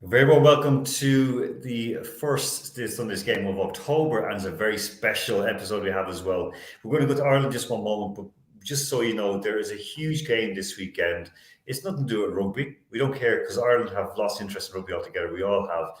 Very well, welcome to the first Sunday's game of October, and it's a very special episode we have as well. We're going to go to Ireland just one moment, but just so you know, there is a huge game this weekend. It's nothing to do with rugby. We don't care because Ireland have lost interest in rugby altogether. We all have.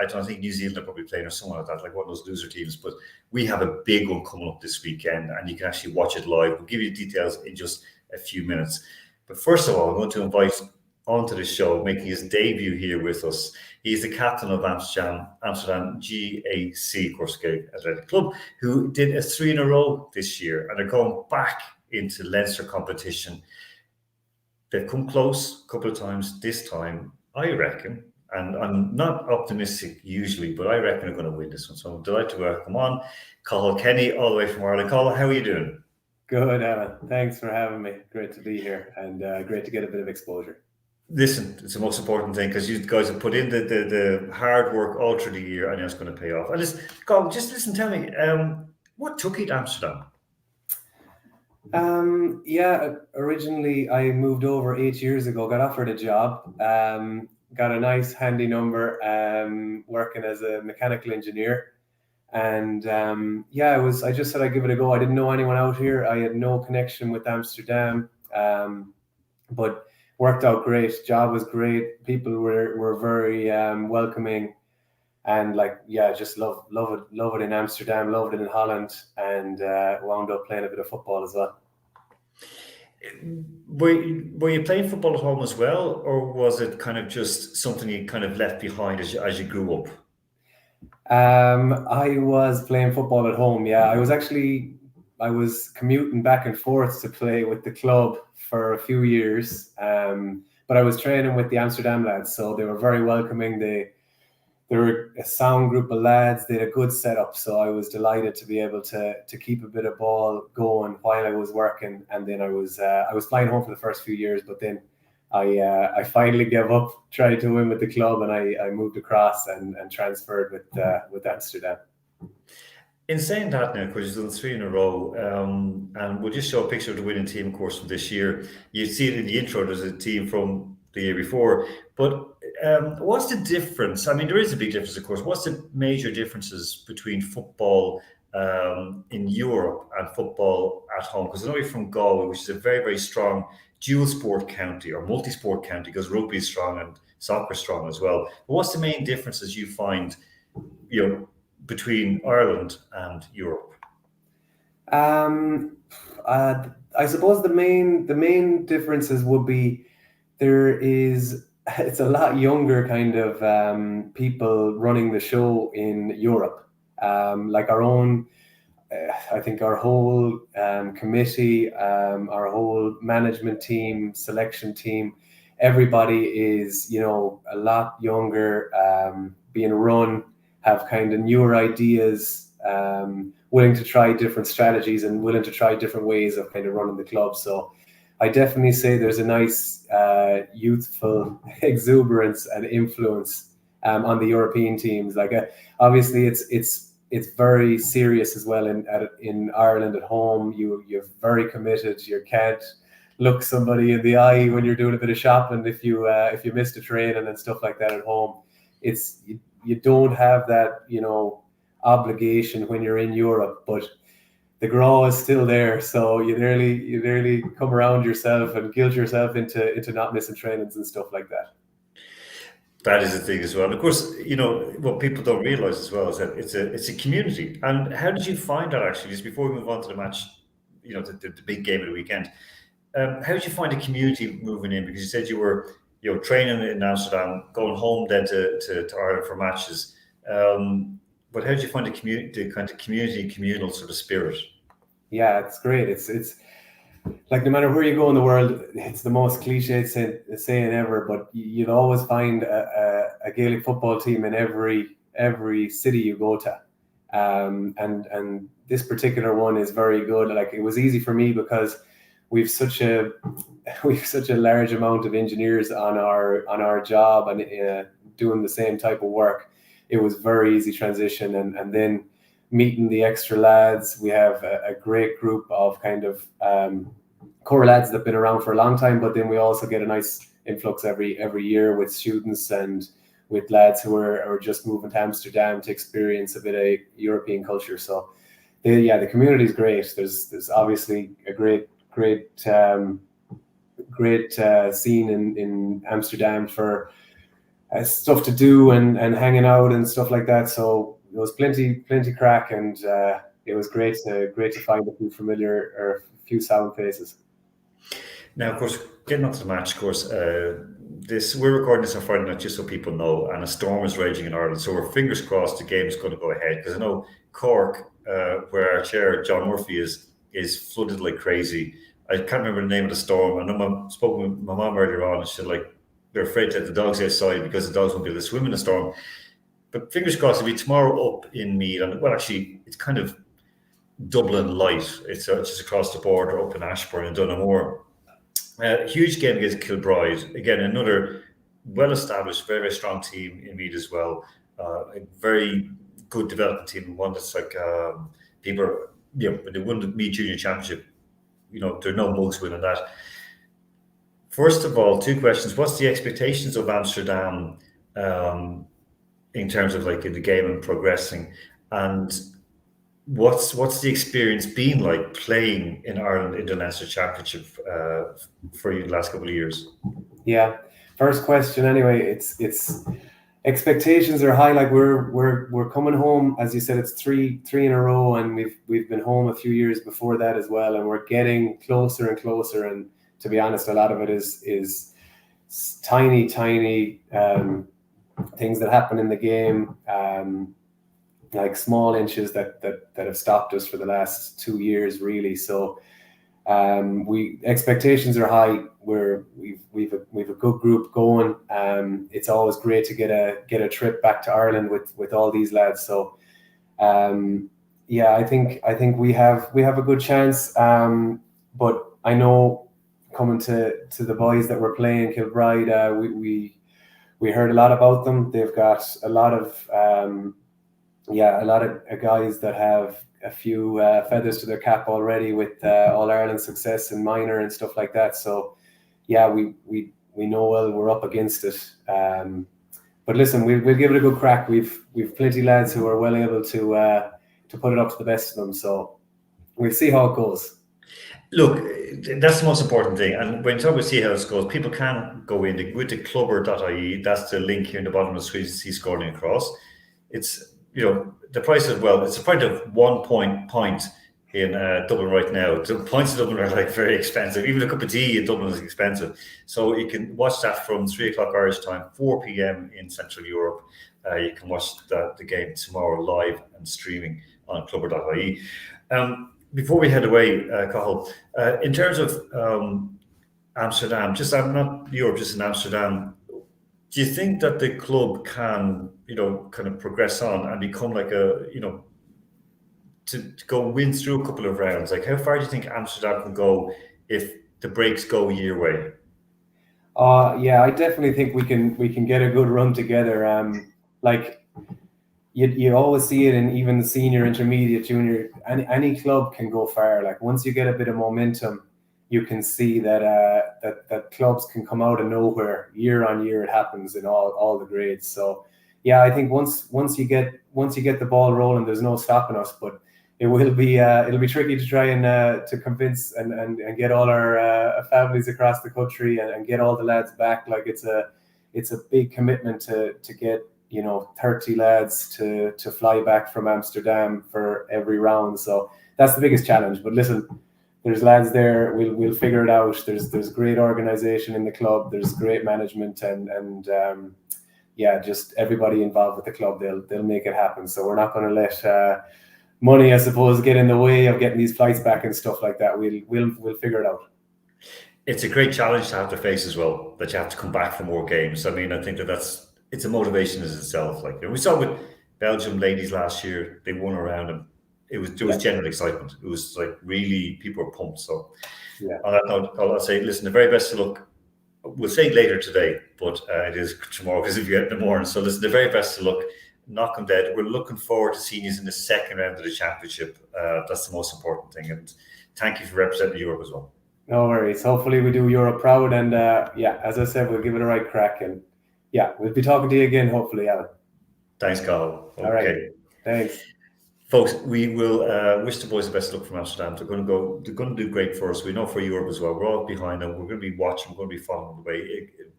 I don't think New Zealand are probably playing or someone like that, like one of those loser teams. But we have a big one coming up this weekend, and you can actually watch it live. We'll give you details in just a few minutes. But first of all, I'm going to invite onto the show, making his debut here with us. He's the captain of Amsterdam GAC, of course, Athletic Club, who did 3 in a row this year, and they're going back into Leinster competition. They've come close a couple of times. This time, I reckon, and I'm not optimistic usually, but I reckon they're going to win this one. So I'm delighted to welcome on Cathal Kenny, all the way from Ireland. Cathal, how are you doing? Good, Alan. Thanks for having me. Great to be here, and great to get a bit of exposure. Listen, it's the most important thing because you guys have put in the hard work all through the year, and it's going to pay off. And just listen, tell me, what took you to Amsterdam? Originally I moved over 8 years ago, got offered a job, got a nice handy number, working as a mechanical engineer. And I just said I'd give it a go. I didn't know anyone out here. I had no connection with Amsterdam, but worked out great. Job was great. People were very welcoming, and just love it in Amsterdam, loved it in Holland, and wound up playing a bit of football as well. Were you playing football at home as well, or was it kind of just something you kind of left behind as you grew up? I was playing football at home. Yeah, I was commuting back and forth to play with the club for a few years, but I was training with the Amsterdam lads, so they were very welcoming. They were a sound group of lads. They had a good setup, so I was delighted to be able to keep a bit of ball going while I was working. And then I was flying home for the first few years, but then I finally gave up, tried to win with the club, and I moved across and transferred with Amsterdam. In saying that now, because you've done 3 in a row, and we'll just show a picture of the winning team, of course, from this year. You see it in the intro, there's a team from the year before. But what's the difference? I mean, there is a big difference, of course. What's the major differences between football in Europe and football at home? Because I know you're from Galway, which is a very, very strong dual sport county or multi-sport county, because rugby is strong and soccer is strong as well. But what's the main differences you find, between Ireland and Europe? I suppose the main differences would be it's a lot younger kind of people running the show in Europe. Like our own, I think our whole committee, our whole management team, selection team, everybody is, a lot younger, being run, have kind of newer ideas, willing to try different strategies and willing to try different ways of kind of running the club. So I definitely say there's a nice youthful exuberance and influence on the European teams. Like obviously it's very serious as well in Ireland at home. You're very committed. You can't look somebody in the eye when you're doing a bit of shopping if you missed a training and stuff like that at home. You don't have that, obligation when you're in Europe, but the graw is still there. So you nearly come around yourself and guilt yourself into not missing trainings and stuff like that. That is the thing as well. And of course, what people don't realize as well is that it's a community. And how did you find that, actually, just before we move on to the match, the big game of the weekend? How did you find the community moving in? Because you said you were training in Amsterdam, going home then to Ireland for matches. But how did you find the kind of communal sort of spirit? Yeah, it's great. It's like no matter where you go in the world, it's the most cliched saying ever, but you'll always find a Gaelic football team in every city you go to. And this particular one is very good. Like, it was easy for me because we've such a large amount of engineers on our job and doing the same type of work. It was very easy transition, and then meeting the extra lads. We have a great group of kind of core lads that have been around for a long time, but then we also get a nice influx every year with students, and with lads who are just moving to Amsterdam to experience a bit of European culture. So the community is great. There's obviously a great scene in Amsterdam for stuff to do and hanging out and stuff like that. So there was plenty crack, and it was great to find a few familiar or a few sound faces. Now, of course, getting on to the match, of course, we're recording this on Friday night, just so people know, and a storm is raging in Ireland. So we're fingers crossed the game is going to go ahead, because I know Cork, where our chair John Murphy is flooded like crazy. I can't remember the name of the storm. I know I spoke with my mum earlier on, and she said, like, they're afraid to let the dogs outside because the dogs won't be able to swim in the storm. But fingers crossed, it'll be tomorrow up in Meath, and well, actually, it's kind of Dublin light. It's just across the border up in Ashbourne and Dunamore. Huge game against Kilbride. Again, another well-established, very, very strong team in Meath as well. A very good development team. One that's like people, when they won the Meath Junior Championship, there are no mugs winning that. First of all, two questions. What's the expectations of Amsterdam in terms of like in the game and progressing? And what's the experience been like playing in Ireland in the Leinster Championship for you the last couple of years? Yeah. First question anyway, it's expectations are high. Like we're coming home, as you said, it's three in a row, and we've been home a few years before that as well, and we're getting closer and closer. And to be honest, a lot of it is tiny things that happen in the game, like small inches that have stopped us for the last 2 years, really. So expectations are high. We've a good group going. It's always great to get a trip back to Ireland with all these lads. So I think we have a good chance. But I know, coming to the boys that were playing Kilbride, we heard a lot about them. They've got a lot of guys that have a few feathers to their cap already with All Ireland success in minor and stuff like that. So we know well we're up against it. But listen, we'll give it a good crack. We've plenty of lads who are well able to put it up to the best of them. So we'll see how it goes. Look, that's the most important thing. And when you talk about see how it goes, people can go in to clubber.ie. That's the link here in the bottom of the screen. See scrolling across. It's the price as well. It's a point of 1 point in Dublin right now. The points in Dublin are like very expensive. Even a cup of tea in Dublin is expensive. So you can watch that from 3 o'clock Irish time, 4 p.m. in Central Europe. You can watch the game tomorrow live and streaming on clubber.ie. Before we head away, Cathal, in terms of Amsterdam, not Europe, just in Amsterdam, do you think that the club can, kind of progress on and become like to go win through a couple of rounds? Like, how far do you think Amsterdam can go if the breaks go your way? I definitely think we can get a good run together. You always see it in even the senior, intermediate, junior. Any club can go far. Like once you get a bit of momentum, you can see that clubs can come out of nowhere. Year on year, it happens in all the grades. So I think once you get the ball rolling, there's no stopping us. But it'll be tricky to try and to convince and get all our families across the country and get all the lads back. Like it's a big commitment to get 30 lads to fly back from Amsterdam for every round. So that's the biggest challenge. But listen, there's lads there. We'll figure it out. There's great organization in the club. There's great management and just everybody involved with the club. They'll make it happen. So we're not going to let money, I suppose, get in the way of getting these flights back and stuff like that. We'll figure it out. It's a great challenge to have to face as well, that you have to come back for more games. I mean, I think it's a motivation as itself. Like we saw with Belgium ladies last year, they won around and there was general excitement. It was like really people were pumped. So on that note, I'll say, listen, the very best of luck. We'll say later today, but it is tomorrow because if you get in the morning. So listen, the very best of luck. Knock 'em dead. We're looking forward to seeing you in the second round of the championship. That's the most important thing. And thank you for representing Europe as well. No worries. Hopefully we do Europe proud. And as I said, we'll give it a right crack. And yeah, we'll be talking to you again, hopefully, Alan. Thanks, Cathal. Okay. All right. Thanks. Folks, we will wish the boys the best of luck from Amsterdam. They're going to do great for us. We know for Europe as well. We're all behind them. We're going to be watching. We're going to be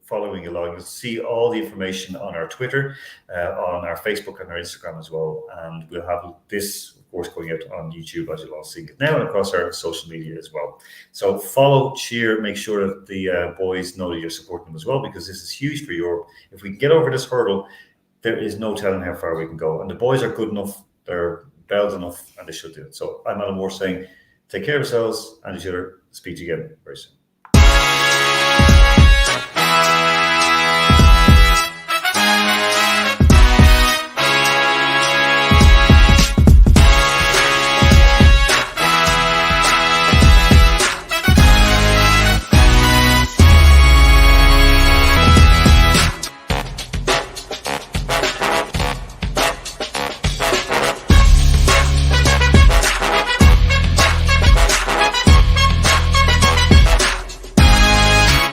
following along. You'll see all the information on our Twitter, on our Facebook, and our Instagram as well. And we'll have this, of course, going out on YouTube, as you'll all see it now, and across our social media as well. So follow, cheer, make sure that the boys know that you're supporting them as well, because this is huge for Europe. If we can get over this hurdle, there is no telling how far we can go. And the boys are good enough. They're belled enough, and they should do it. So I'm Alan Moore saying, take care of yourselves and each other. Speak to you again very soon.